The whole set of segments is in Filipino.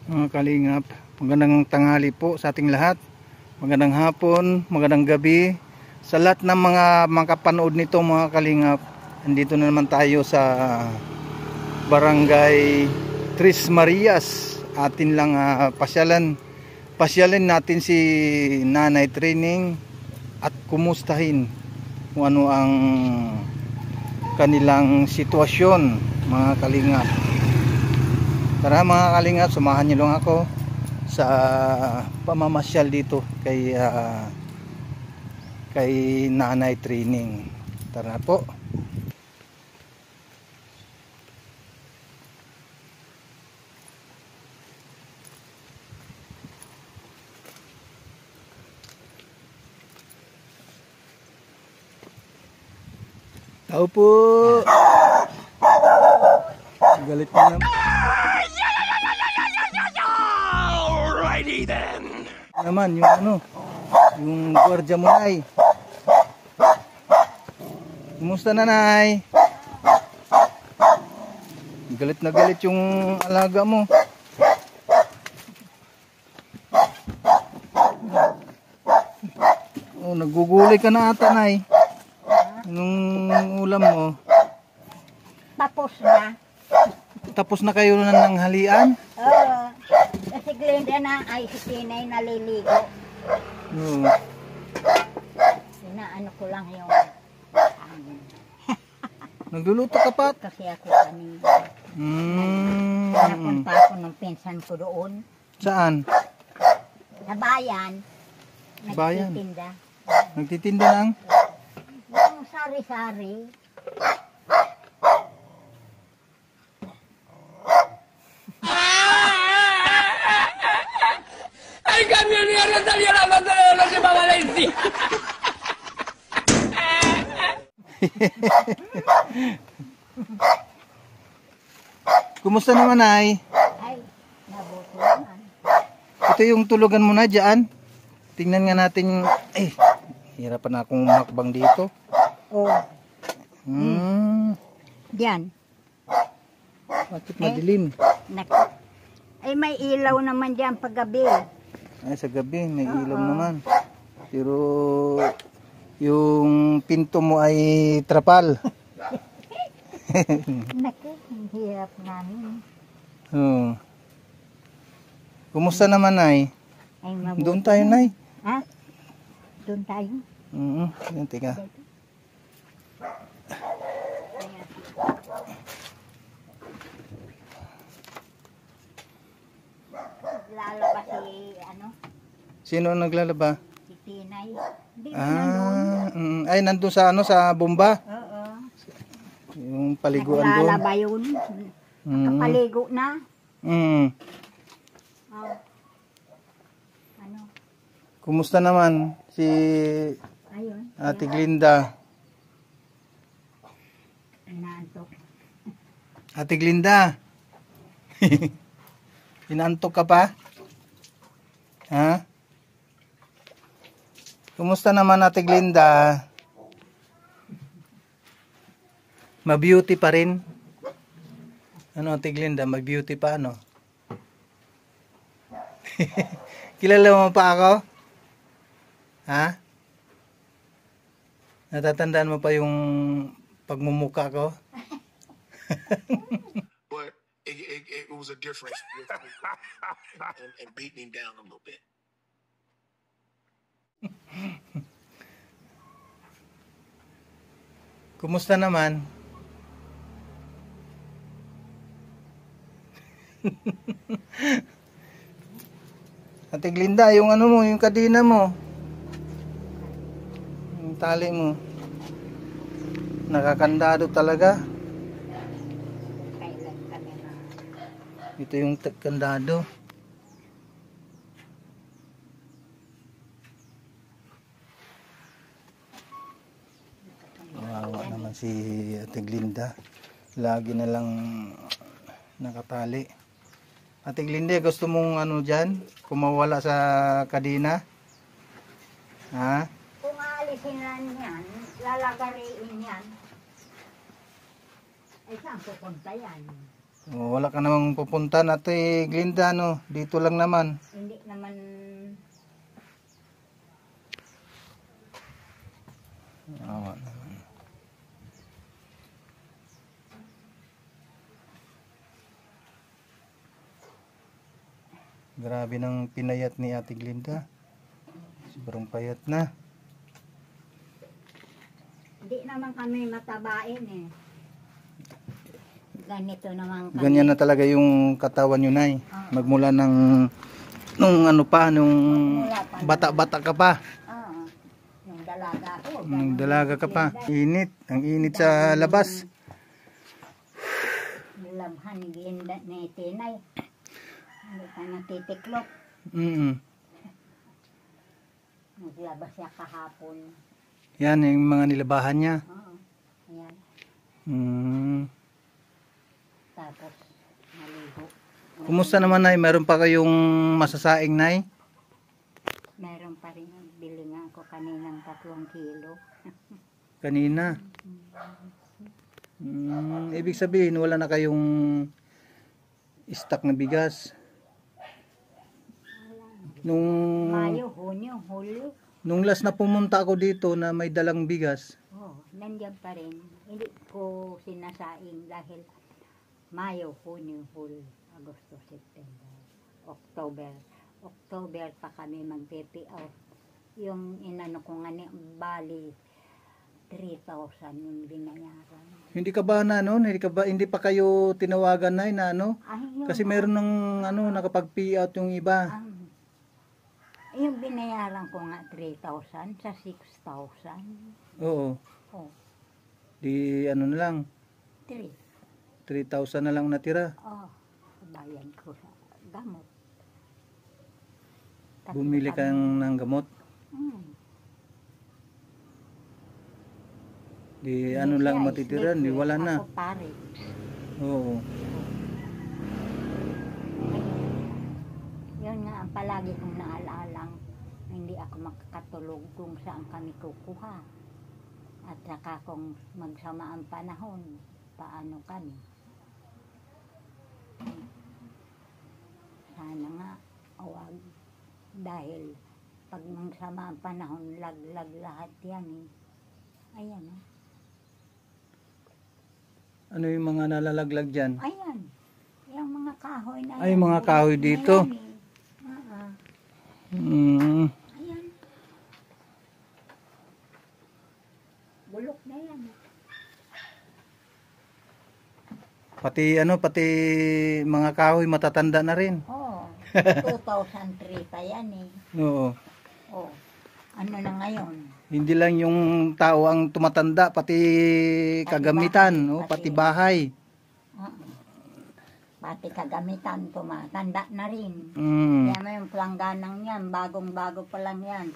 Mga kalingap, magandang tanghali po sa ating lahat. Magandang hapon, magandang gabi sa lahat ng mga makapanood nito mga kalingap. Andito na naman tayo sa Barangay Tres Marias. Atin lang pasyalin natin si Nanay Trining at kumustahin kung ano ang kanilang sitwasyon mga kalingap. Tara mga kalingap, samahan niyo lang ako sa pamamasyal dito kay Nanay Trining. Tara po. Tao po. Galit na naman. Alrighty then. Naman yung gwardiya mo ay. Kumusta nanay? Galit na galit yung alaga mo. Oh, nagugulay ka na ata nay. Anong ulam mo? Tapos na. Tapos na kayo ng halian? Oo. Kasi Glenda na ay si Tinay naliligo. Oo. Inaano ko lang yung Nagluluto ka pa? kasi ako kanina. Napunta ako ng pinsan ko doon. Saan? Sa bayan. Bayan? Nagtitinda. Nagtitinda lang? Yung sari-sari. ¡Ay, camionero salió la banda de los de Valencia! Kumusta naman ay? Ay, nabuto naman. Ito yung tulugan mo na dyan. Tingnan nga natin. Hirapan akong makbang dito. Oo. Diyan. Bakit madilim? Ay, may ilaw naman diyan paggabi. Ay, sa gabi may ilaw naman. Pero yung pinto mo ay trapal. Naku, ang hirap namin. Oo. Kumusta naman ay? Ay, mabuti. Doon tayo nay. Ha? Doon tayo. Yan, teka. Lalabas si Sino naglalaba? si Tinay. Hindi na nandun. Ay, nandun sa sa bomba. Oo. Yung paliguan doon. Naglalaba yun. Nakapaligo na. Oh. Ano? Kumusta naman si Ayun. Ate Glinda? Inaantok. Ate Glinda. Inaantok ka pa? Ha? Kumusta naman Ate Glinda? Ma-beauty pa rin? Ano Ate Glinda, mag-beauty pa ano? Kilala mo pa ako? Ha? Natatandaan mo pa yung pagmumuka ko? But it was a difference with and beating him down a little bit. Kumusta naman? Ate Glinda, yung ano mo, yung kadena mo. Yung tali mo. Nakakandado talaga. Kailan kami na. Ito yung kandado. Kawawa naman si Ate Glinda. Lagi na lang nakatali. Ate Glinda, gusto mong ano dyan? Kumawala sa kadena? Ha? Kung aalisin lang yan, lalagariin yan. Ay, saan pupunta yan? Oh, wala ka namang pupunta Ate Glinda, no? Dito lang naman. Hindi naman Awa naman. Grabe ng pinayat ni Ate Glinda. Sobrang payat na. Hindi naman kami matabain eh. Ganito naman kami. Ganyan na talaga yung katawan nyo, Nay. Magmula ng nung ano pa, nung bata-bata ka pa. Oo. Yung dalaga ko. Nung dalaga ka pa. Init. Ang init sa labas. Nilamhan ni Glinda ni Tinay. Hindi pa natitiklop. Naglabas siya kahapon. Yan, yung mga nilabahan niya. Oo. Ayan. Tapos naligo. Kumusta naman, Nay? Meron pa kayong masasaing, Nay? Meron pa rin. Bili nga ako kaninang 3 kilo. Kanina. Ibig sabihin, wala na kayong stock na bigas. Mayo, Hunyo, Hulyo. Nung last na pumunta ako dito na may dalang bigas, Nandiyan pa rin. Hindi ko sinasaing dahil Mayo, Hunyo, Hulyo, Agosto, September, October. October pa kami magpipi-out. Yung inano ko nga ni Bali, 3,000 yung binayaran. hindi ka ba na ano, hindi pa kayo tinawagan, Nay, na ano? Kasi meron ng ano nakapag-pay-out yung iba. Yung binayaran ko nga 3,000 sa 6,000. Oo. Oh, Di ano na lang, 3. 3,000 na lang natira. Bayan ko sa gamot. Bumili ka ng gamot. Di ano lang matitira, di wala na. Ako pare. Oo. Yun nga ang palagi kong naalalang, hindi ako makakatulog kung saan kami kukuha. At saka kung magsama ang panahon, paano kami. Sana nga, wag. Dahil pag magsama ang panahon, laglag lahat yan eh. Ayan eh. Ano yung mga nalalaglag dyan? Ayan. Yung mga kahoy na Ay, yan. mga kahoy Bulok na dito. yan eh. Ayan. Bulok na yan. Pati mga kahoy matatanda na rin. 2003 pa yan eh. Oo. Ano na ngayon? Hindi lang yung tao ang tumatanda, pati kagamitan, pati bahay. Pati kagamitan, tumatanda na rin. Mm. Kaya may yung plangganang yan, bagong-bago pa lang yan.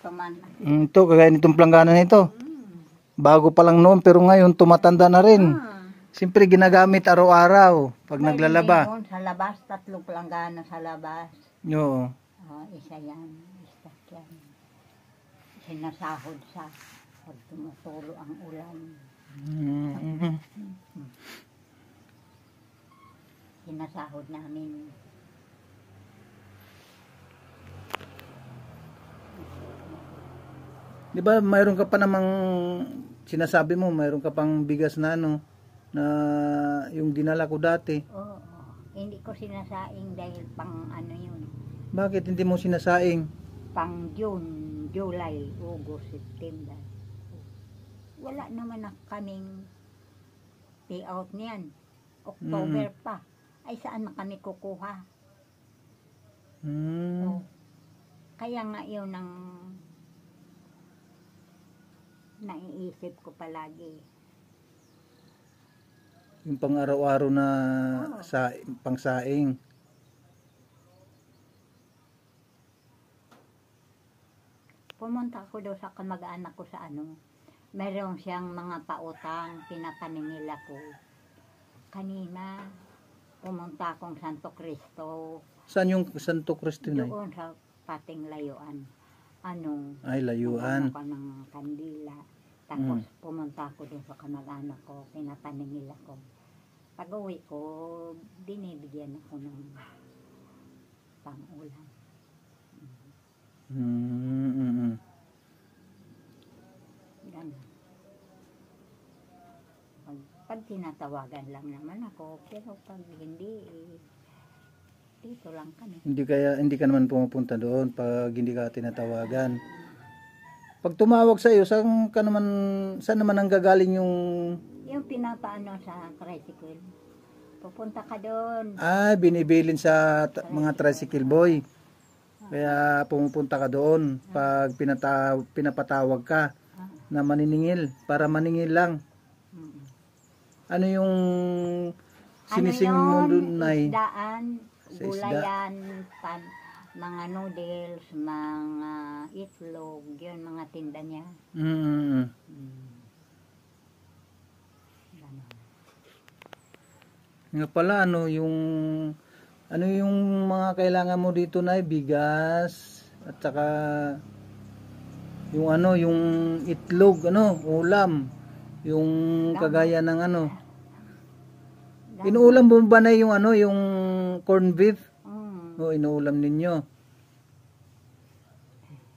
Ito, kagaya nitong planggana nito. Bago pa lang noon, pero ngayon tumatanda na rin. Siyempre ginagamit araw-araw pag naglalaba. Doon sa labas, 3 planggana sa labas. Oo. Isa yan, istak yan. Sinasahod sa pag tumutulo ang ulan. Sinasahod namin. Di ba mayroon ka pa namang sinasabi mo, mayroon ka pang bigas na ano, na yung dinala ko dati. Oo. Hindi ko sinasaing dahil pang ano yun. Bakit hindi mo sinasaing? Pang June, July, August, September. Wala naman na kaming payout niyan. October pa. Ay saan na kami kukuha? Kaya nga yun ang naiisip ko palagi. Yung pang araw-araw na pangsaing. Pumunta ako daw sa kamag-anak ko sa ano. Meron siyang mga pautang, pinapaningila ko. Kanina, pumunta akong Santo Cristo. Saan yung Santo Cristo na? Doon sa pating layuan. Ay, layuan. Ako ng kandila. Tapos pumunta ako doon sa kamag-anak ko, pinapaningila ko. Pag uwi ko, binibigyan ako ng pang-ulam. Ganun. Pag tinatawagan lang naman ako, pero pag hindi, dito lang kami. Hindi ka naman pumupunta doon pag hindi ka tinatawagan. Pag tumawag sa iyo, saan naman ang gagaling yung Yung pinapaano sa tricycle, pupunta ka doon. binibilin sa mga tricycle boy. Kaya pumupunta ka doon pag pinapatawag ka na maniningil, para maningil lang. Ano yung sinisingil mo doon, Nay? Isdaan, Sa isda. gulayan, mga noodles, mga itlog, yun, mga tinda niya. Mm. Ganun. Nga pala, ano yung mga kailangan mo dito, Nay? Bigas, at saka yung itlog, ulam, yung kagaya ng inuulam mo ba na yung yung corned beef? O inuulam ninyo.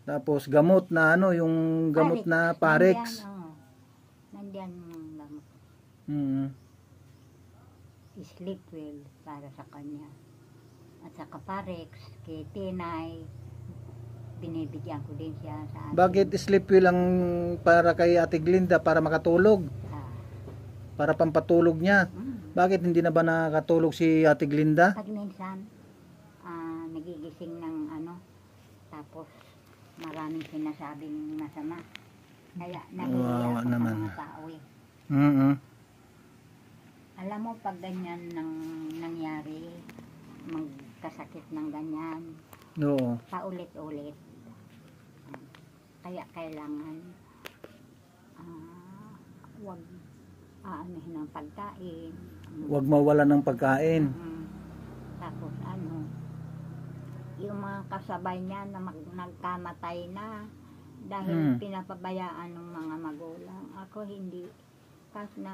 Tapos gamot na yung gamot na Parex. Nandiyan yung gamot. Sleep well para sa kanya. At saka Parex, kay Tinay, binibigyan ko din siya sa akin. Bakit sleep well lang para kay Ate Glinda, para makatulog? Para pampatulog niya. Bakit hindi na ba nakatulog si Ate Glinda? Pag minsan, nagigising ng tapos maraming sinasabing masama. Kaya nahihiya ako sa mga tao eh. Alam mo, pag ganyan nangyari, magkasakit ng ganyan, Oo. paulit-ulit. Kaya kailangan wag aanihin ng pagkain. Huwag mawala ng pagkain. Tapos yung mga kasabay niya na nagkamatay na dahil pinapabayaan ng mga magulang. Ako hindi. Kahit na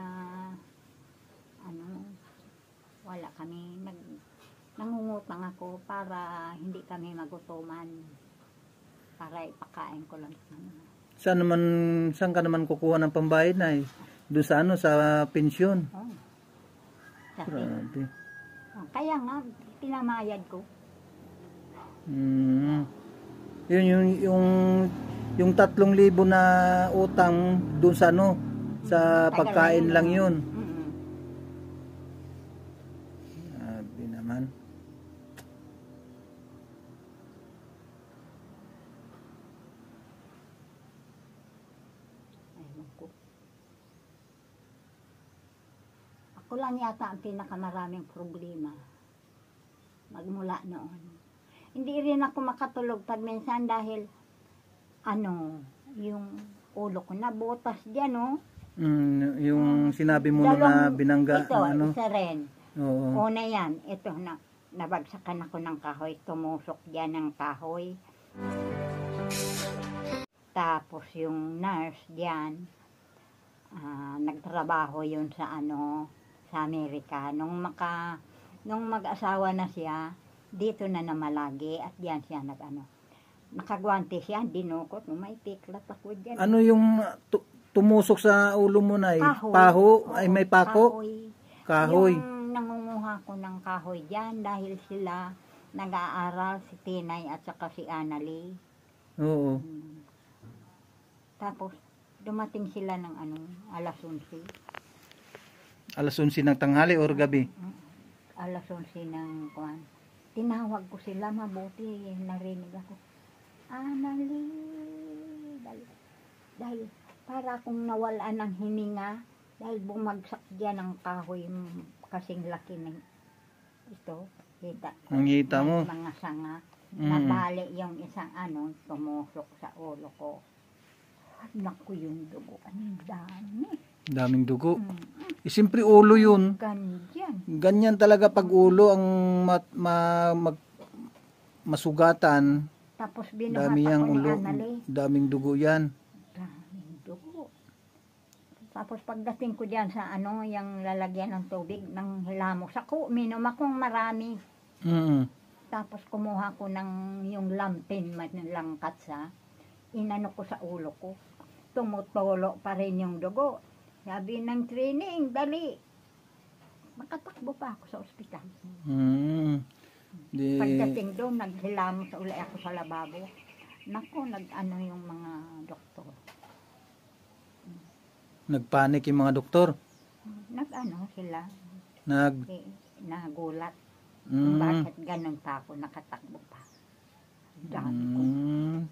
wala kami. Nangungutang ako para hindi kami magutuman. Para ipakain ko lang sa kanila. Saan ka naman kukuha ng pambayad, Nay? Doon sa sa pensyon. Grabe. Kaya nga, pinamayad ko. Yun yung 3,000 na utang doon sa sa pagkain lang yun. Grabe naman. Ako lang yata ang pinakamaraming problema magmula noon. Hindi rin ako makatulog pag minsan dahil yung ulo ko na butas diyan Yung sinabi mo na binangga. Ito, isa rin. Oo. Una yan, ito nabagsakan ako ng kahoy, tumusok diyan ng kahoy. Tapos yung nurse diyan, nagtrabaho yun sa sa Amerika. Nung mag-asawa na siya, dito na namalagi at diyan siya nakagwante siya, dinukot, may tiklat ako diyan. Ano yung tumusok sa ulo mo, Nay? Kahoy. Paho? Ay, may pako? Kahoy. Yung nangunguha ko ng kahoy diyan dahil sila nag-aaral, si Tinay at saka si Annalie. Oo. Tapos dumating sila ng alas 11. Alas 11 ng tanghali or gabi? Alas 11 ng kuwan. Tinawag ko sila mabuti, narinig ako. Annalie, dahil para akong nawalan ng hininga dahil bumagsak diyan ang kahoy kasing laki ng ito. Kita ko. Ang hita mo. Mga sanga. Nabali yung isang tumusok sa ulo ko. Naku, yung dugo. Ang dami. Daming dugo. Siyempre ulo yun. Ganyan. Ganyan talaga pag ulo ang masugatan. Tapos Dami binuhat yang ako ni ulo. Annalie. Daming dugo yan. Daming dugo. Tapos pagdating ko diyan sa ano, yung lalagyan ng tubig, ng hilamos, ako, uminom akong marami. Mm. Tapos kumuha ko ng yung lampin, langkat sa, inano ko sa ulo ko. Tumutulo pa rin yung dugo. Sabi ng training, dali. Makatakbo pa ako sa ospital. Mm. Di, Pagdating doon, naghilamos uli ako sa lababo. Naku, nag-ano yung mga doktor. nagpanik yung mga doktor. Nag-ano sila, Nag, nagulat. Kung mm, bakit ganun pa ako, nakatakbo pa. Dami ko.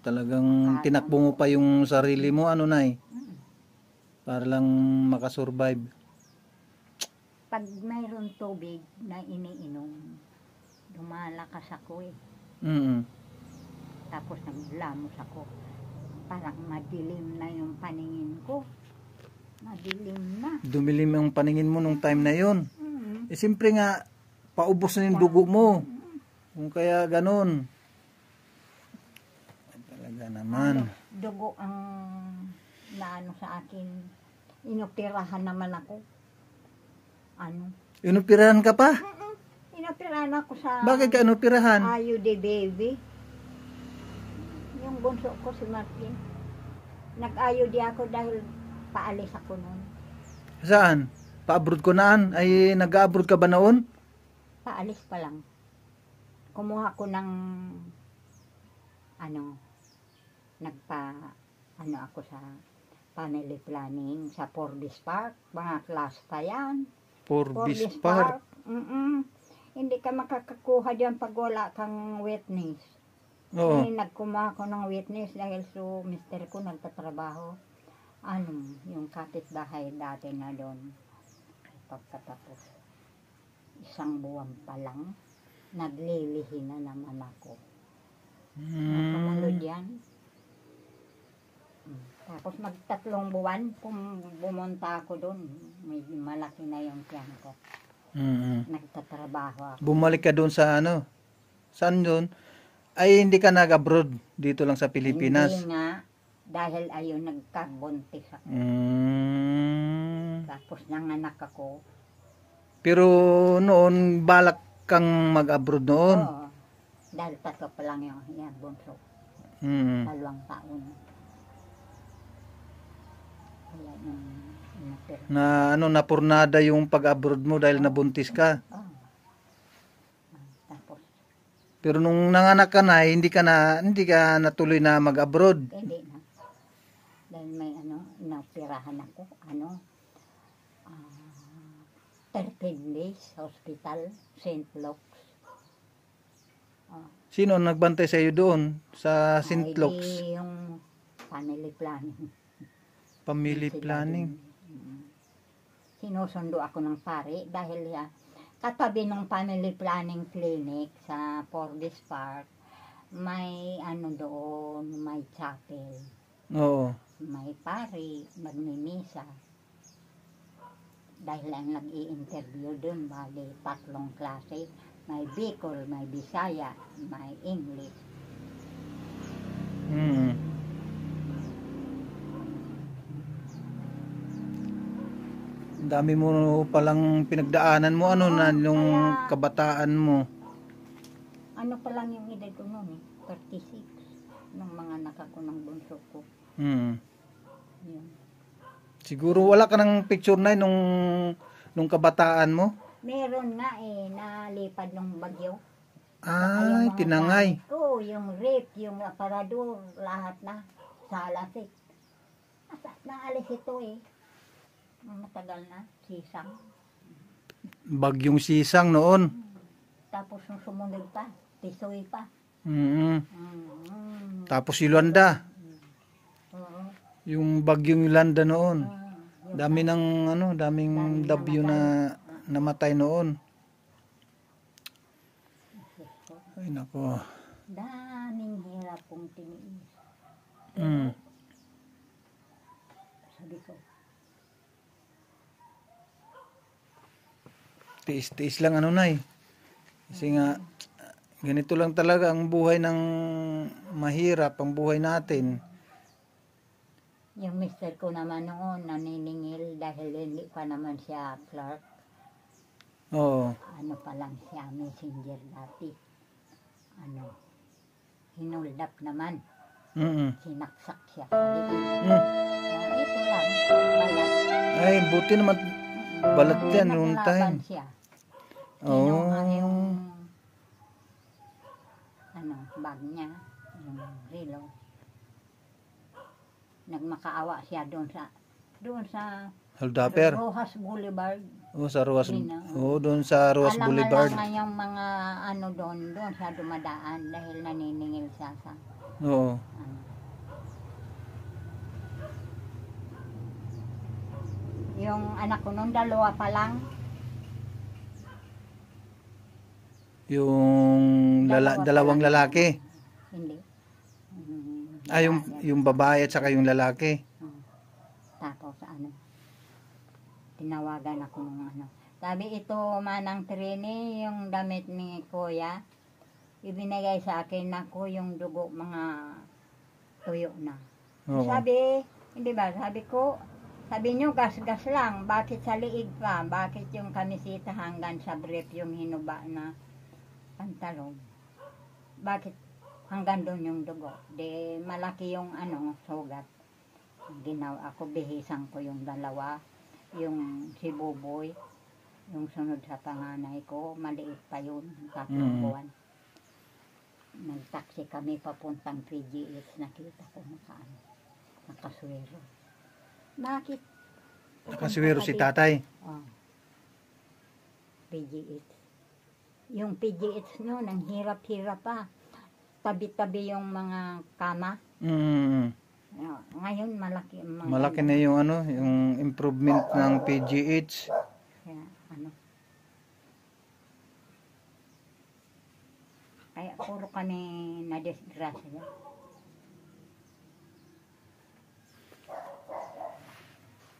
talagang tinakbo mo pa yung sarili mo, ano nay, Mm. para lang makasurvive. Pag mayroon tubig na iniinom, lumalakas ako eh. Mm. Tapos naglamos ako. Parang madilim na yung paningin ko. Madilim na. Dumilim yung paningin mo nung time na yun. Mm. Eh siyempre nga, paubos na yung dugo mo. Kung kaya ganun. Ay, talaga naman. Dugo ang naano sa akin. Inoperahan naman ako. Ano? Inoperahan ka pa? Inoperahan ako sa Bakit ka inoperahan? IUD baby. Yung bunso ko si Martin. Nag-IUD ako dahil paalis ako noon. Saan? Pa-abroad ko naan? Ay, nag-abroad ka ba noon? Paalis pa lang. Kumuha ko ng ano ako sa family planning sa Forbes Park. Mga class pa yan. Forbes Park. Hindi ka makakakuha diyan pag wala kang witness. Oo. Nagkumuha ko ng witness dahil so mister ko nagtatrabaho. Yung kapitbahay dati na doon. Pagkatapos, 1 buwan pa lang, naglilihi na naman ako. Nakamunod yan. Tapos mag-3 buwan, bumunta ako doon. May malaki na yung tiyan ko. Nagtatrabaho ako. Bumalik ka doon sa ano? Saan doon? Ay, hindi ka nag-abroad. Dito lang sa Pilipinas. Hindi nga, dahil ayun, nagkabuntis ako. Tapos nanganak ako. Pero noon, balak kang mag-abroad noon. Oo. Dahil 3 pa lang yung yan, bunso. 2 taon. Kaya nung inopera. Na napurnada yung pag-abroad mo dahil nabuntis ka. Oo. Tapos, Pero nung nanganak ka na, hindi ka natuloy na mag-abroad. hindi na. Dahil may inoperahan ako. 13 days sa hospital, St. Luke's. Sino ang nagbantay sa iyo doon sa St. Luke's? Ay, yung family planning. Family planning. Sinusundo ako ng pare dahil katabi ng family planning clinic sa Forbes Park, may doon, may chapel, Oo. may pare, magmimisa. Dahil ang nag-i-interview doon, bali 3 klase, may Bicol, may Bisaya, may English. Ang dami mo palang pinagdaanan mo nung kabataan mo. Ano pa lang yung edad ko noon 36, nung mga nakako ng bunso ko. Yun. Siguro wala ka ng picture na nung kabataan mo? Meron nga nalipad ng bagyo. Ay, tinangay. Yung rape, yung aparador, lahat na sa alasik. Naalis ito matagal na, sisang. Bagyong Sisang noon. Tapos yung sumunod pa, Tisoy pa. Tapos Yolanda. Oo. Yung bagyong Yolanda noon. Yung Daming dabyo na namatay noon. Ay nako. daming hirap kong tiniis. Sabi ko, Tiis-tiis lang nay. Kasi nga, ganito lang talaga ang buhay ng mahirap, ang buhay natin. Yung mister ko naman noon, naniningil dahil hindi pa naman siya clerk. Oo. Ano pa lang siya, messenger dati. Ano, hinold up naman. Sinaksak siya sa liig. Ito lang, balat. Ay, buti naman balat yan noong Naglaban time. siya. Oo. Kinuha yung ano, bag niya, yung relo. Nagmakaawa siya doon sa Holdapper. Rojas Boulevard. Sa Ruas. Dina. Doon sa Ruas Boulevard. Alam yung mga ano doon siya dumadaan dahil naniningil siya sa Oo. ano. Yung anak ko nung 2 pa lang, Yung dalawang lalaki. hindi. Yung babae at saka yung lalaki. Tapos ano, tinawagan ako ng ano. Sabi ito manang Trini, yung damit ni Kuya, ibinigay sa akin ako yung dugo mga tuyo na. Oo. Sabi, hindi ba, sabi nyo gas-gas lang, bakit sa liig pa, bakit yung kamisita hanggang sa brief yung hinuba na pantalon, bakit hanggang doon yung dugo, di malaki yung ano, sugat. Ginawa ako, bihisan ko yung 2, yung si Buboy, yung sunod sa panganay ko, maliit pa yun, 3 buwan. Nagtaksi kami papuntang PGH, nakita ko nakaswero. Bakit? Nakaswero si tatay. Oh. PGH. Yung PGH noon, ang hirap-hirap pa. Tabi-tabi yung mga kama. Ngayon, malaki. Malaki na yung ano, yung improvement ng PGH. Kaya, ano. Kaya, puro kami na-disgrasya.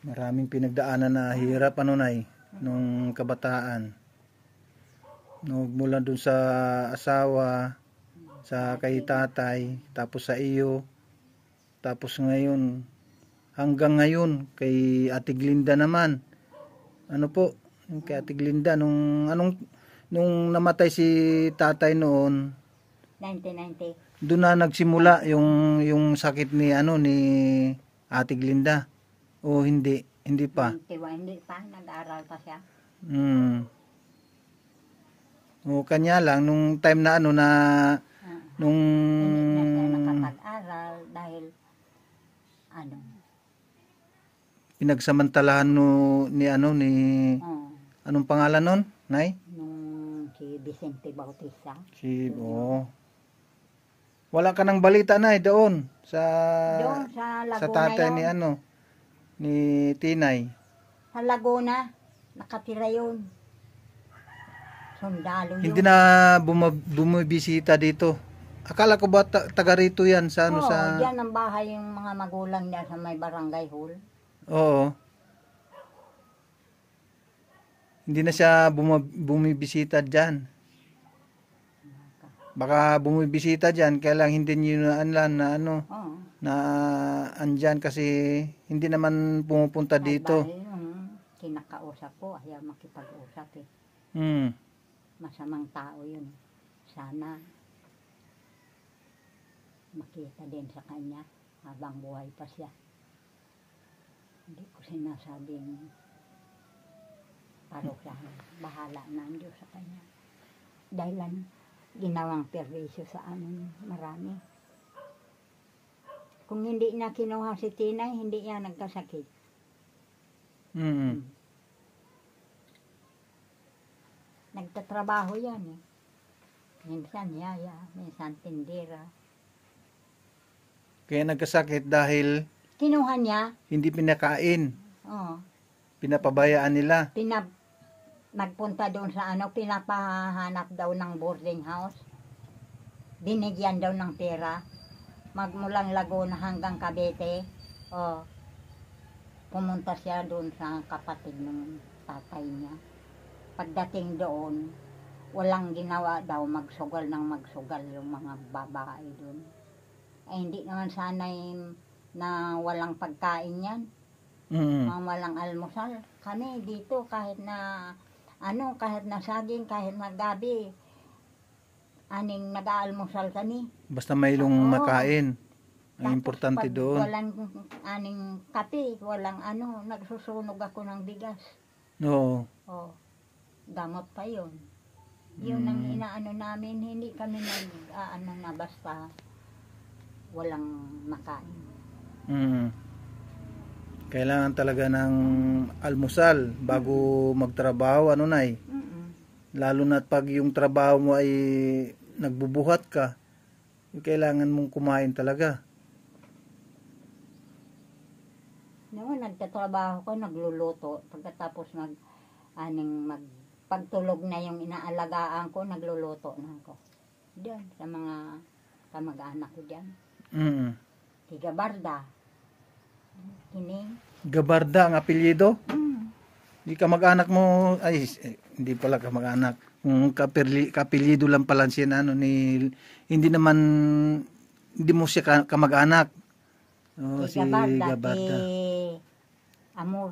Maraming pinagdaanan na hirap nay, nung kabataan. Mula dun sa asawa, sa kay tatay, tapos sa iyo, tapos ngayon, hanggang ngayon, kay Ate Glinda naman. Ano po, kay Ate Glinda, nung namatay si tatay noon, 1990. doon na nagsimula yung sakit ni Ate Glinda. O hindi pa. Hindi pa, nag-aaral pa siya. O kanya lang nung time na nung Hindi na siya nakapag-aral dahil pinagsamantalahan ni anong pangalan nun, Nay? nung si Vicente Bautista. Wala ka ng balita, Nay, doon sa Laguna sa tatay yun. ni Tinay. Sa Laguna, nakatira yun. Sundalo yun. Hindi na bumibisita dito. Akala ko ba taga rito yan sa Oo, sa yan ang bahay yung mga magulang niya sa may barangay hall. Oo. Hindi na siya bumibisita diyan. Baka bumibisita diyan, kaya lang hindi niyo na Oo. na andyan kasi hindi naman pumupunta dito. Kinakausap ko, ayaw makipag-usap eh. Masamang tao yun. Sana makita din sa kanya habang buhay pa siya. Hindi ko sinasabing parusahan. Bahala na ang Diyos sa kanya. Dahil ginawang perwisyo sa amin marami. Kung hindi na kinuha si Tinay, hindi niya nagkasakit. Nagtatrabaho yan eh. Minsan yaya, minsan tindera. Kaya nagkasakit dahil Kinuha niya, hindi pinakain. oh, Pinapabayaan nila. nagpunta doon sa pinapahanap daw ng boarding house. Binigyan daw ng pera. Magmulang Laguna hanggang Cavite. Oh, pumunta siya doon sa kapatid ng tatay niya. Pagdating doon, walang ginawa daw, magsugal yung mga babae doon. Ay hindi naman sana'y na walang pagkain yan. Mm. Walang almusal. Kami dito kahit na kahit na saging, kahit na gabi, aning nag-aalmusal kami. Basta mayroong Oo. makain. Ang Tapos importante pag doon. walang aning kape, walang nagsusunog ako ng bigas. Oo. Oh, gamot pa yun. Yun ang inaano namin, hindi kami na basta walang makain. Mm. Kailangan talaga ng almusal bago magtrabaho, Nay? Mm-mm. Lalo na pag yung trabaho mo ay nagbubuhat ka, kailangan mong kumain talaga. Noon nagtatrabaho ko, nagluluto. Pagkatapos pagtulog na yung inaalagaan ko, nagluluto na ako. Diyan, sa mga kamag-anak ko diyan. Mm. Tigabarda. Kining. Gabarda ang apelyido? Mm. Hindi ka mag-anak mo, hindi pala ka mag-anak. Kung kapelyido lang pala siya hindi mo siya kamag-anak. Oh, si Tigabarda, Gabarda. Amor.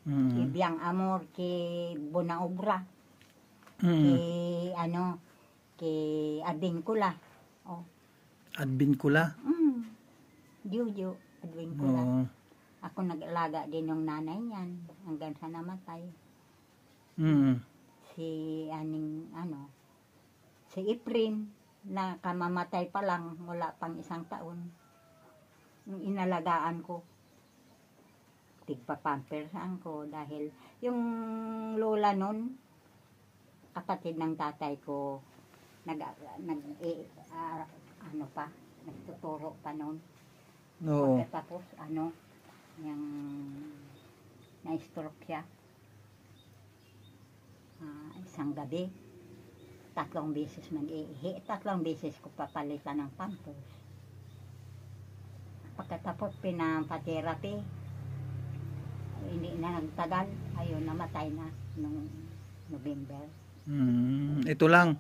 Mm. Ibiyang Amor, ki Bunaobra. Mm. Ki Advincula. Oh. Advincula. Juju, Advincula. Oo. Ako nag-alaga din yung nanay niyan hanggang sa namatay. Mm. Si Efren na kamamatay pa lang, wala pang 1 taon. Yung inalagaan ko. Tigpa-pampersan ko dahil yung lola nun, kapatid ng tatay ko, nagtuturo pa nun. Oo. Pagkatapos, yung na-stroke siya. Isang gabi, 3 beses mag-iihi, 3 beses ko papalitan ng pampers. Pagkatapos, pinapatherapy, hindi na nagtagal, ayun, namatay na noong November. Ito lang.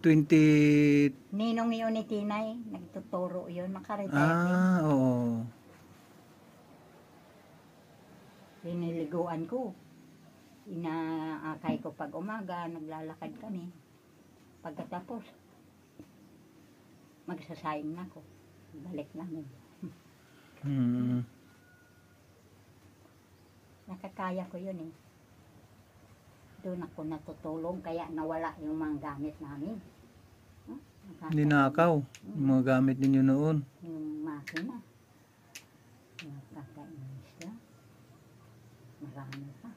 20... Ninong Unity na nagtuturo yun, nakaretire. oo. Liniliguan ko. Inaakay ko pag umaga, naglalakad kami. Pagkatapos, magsasayang na ko. Balik namin. Nakakaya ko yun eh. Doon ako natutulong, kaya nawala yung mga gamit namin. Ninakaw. Yung mga gamit ninyo noon. Yung makina. Yung kakainis lang. Marami pa.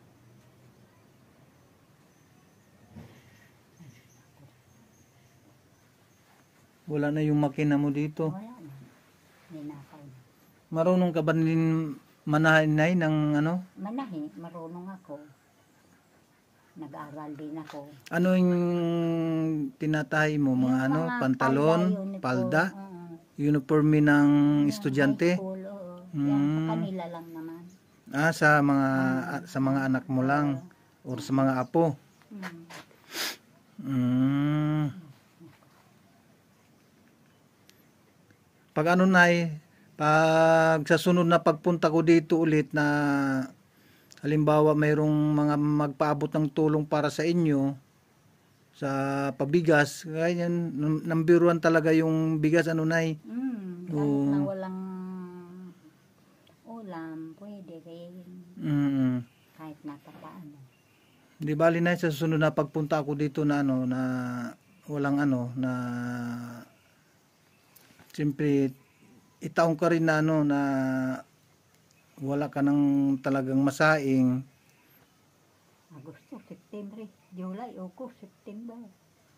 Wala na yung makina mo dito. Wala na. Ninakaw na. Marunong ka ba din manahin ng Manahi, marunong ako. Nag-aral din ako. Ano yung tinatahi mo? Mga Yung mga pantalon, uniform, palda, oo. uniforme ng Yung estudyante? high school, oo. Yan, sa kanila lang naman. Sa mga anak mo lang or sa mga apo. Pag pag sa sunod na pagpunta ko dito ulit na halimbawa mayroong mga magpaabot ng tulong para sa inyo sa pabigas, ganyan, nambiruan talaga yung bigas, Nay? Kahit na walang ulam, pwede rin. Kahit napapaano. Di bali na sa susunod na pagpunta ako dito na na walang na siyempre itaong ka rin na na wala ka ng talagang masaing. Agosto, September, July, August, September.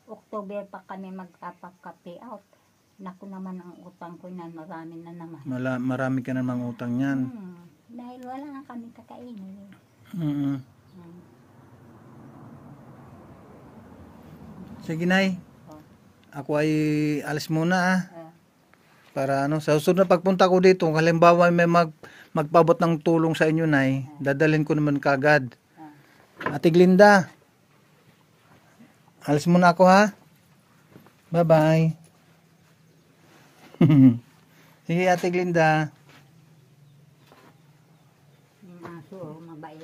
October pa kami magkapag-pay out. Naku naman ang utang ko na marami na naman. Marami ka namang utang yan. Dahil wala na kami kakainin. Sige, Nay. Ako ay alis muna para sa susunod na pagpunta ko dito, kung halimbawa may magpabot ng tulong sa inyo, Nay, dadalhin ko naman kagad. Ate Glinda, alis muna ako, ha? Bye-bye. Sige, Ate Glinda. Yung aso, oh, mabait.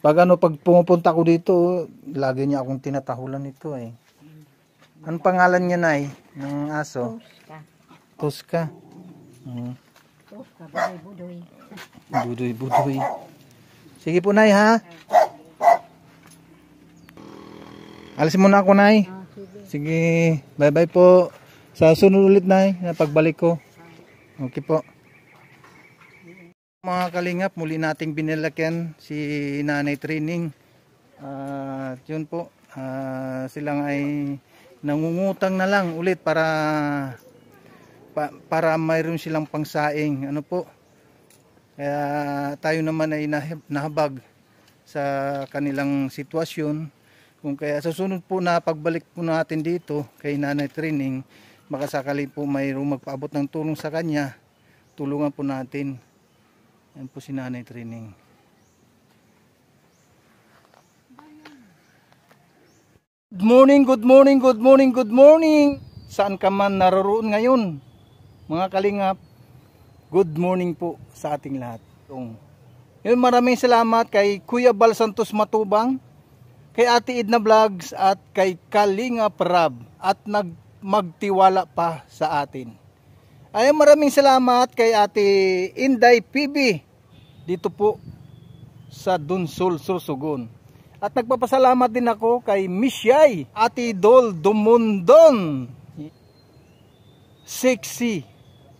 Pag pumupunta ko dito, lagi niya akong tinatahulan nito eh. Anong pangalan niya, Nay? Ng aso? Tuska. Tuska. Tuska, budoy-budoy. Budoy-budoy. Sige po, Nay, ha? Alis muna ako, Nay. Ah, sige. Sige, bye-bye po. Sa sunod ulit, Nay, na pagbalik ko. Okay po. Mga kalingap, muli nating binilakyan si Nanay Trining. Yun po, silang ay nangungutang na lang ulit para mayroon silang pangsaing. Ano po? Kaya tayo naman ay nahabag sa kanilang sitwasyon. Kung kaya sa sunod po na pagbalik po natin dito kay Nanay Trining, baka sakali po mayroong magpaabot ng tulong sa kanya, tulungan po natin. Yan po si Nanay Trining. Good morning, good morning, good morning, good morning. Saan ka man naroon ngayon, mga kalingap, good morning po sa ating lahat. Yun, maraming salamat kay Kuya Bal Santos Matubang, kay Ate Edna Vlogs at kay Kalingap Rab at magtiwala pa sa atin. Ay, maraming salamat kay Ate Inday PB dito po sa Dunsol, Sursugon. At nagpapasalamat din ako kay Mishay, Ate Dol Dumundon, Sexy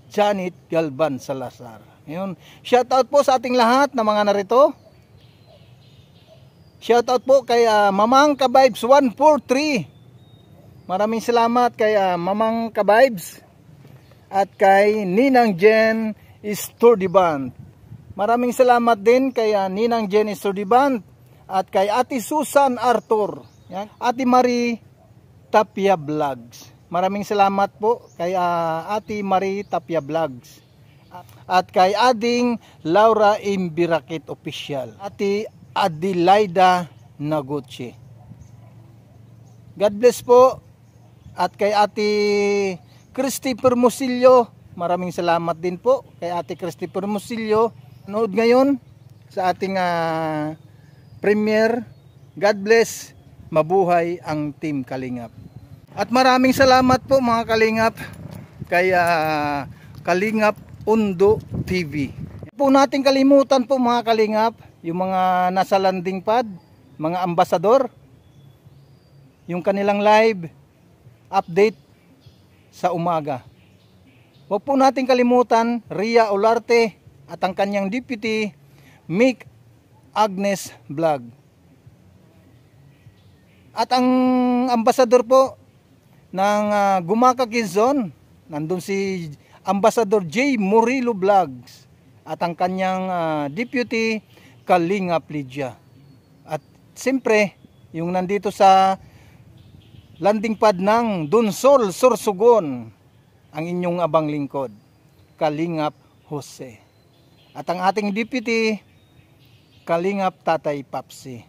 Janet Galban Salazar. Yun. Shout out po sa ating lahat na mga narito. Shout out po kay Mamang Kabibes 143. Maraming salamat kay Mamang Kabibes at kay Ninang Jen Sturdiband. Maraming salamat din kay Ninang Jen Sturdiband at kay Ate Susan Arthur. Yan. Ate Marie Tapia Vlogs. Maraming salamat po kay Ate Marie Tapia Vlogs. At kay Ading Laura Imbirakit Official. Ate Adelaida Naguchi. God bless po. At kay Ate Christopher Musillo, maraming salamat din po kay Ate Christopher Musillo. Nood ngayon sa ating premiere. God bless, mabuhay ang Team Kalingap. At maraming salamat po mga Kalingap kay Kalingap Undo TV. Po nating kalimutan po mga Kalingap, yung mga nasa landing pad, mga ambasador, yung kanilang live update sa umaga. Huwag po nating kalimutan Ria Olarte at ang kanyang deputy Mick Agnes Vlog. At ang ambasador po ng Gumaka Quezon, nandun si Ambassador J. Murillo Vlogs at ang kanyang deputy Kalingap Lydia. At siyempre, yung nandito sa landing pad ng Dunsol, Sursugon, ang inyong abang lingkod, Kalingap Jose. At ang ating deputy, Kalingap Tatay Papsi.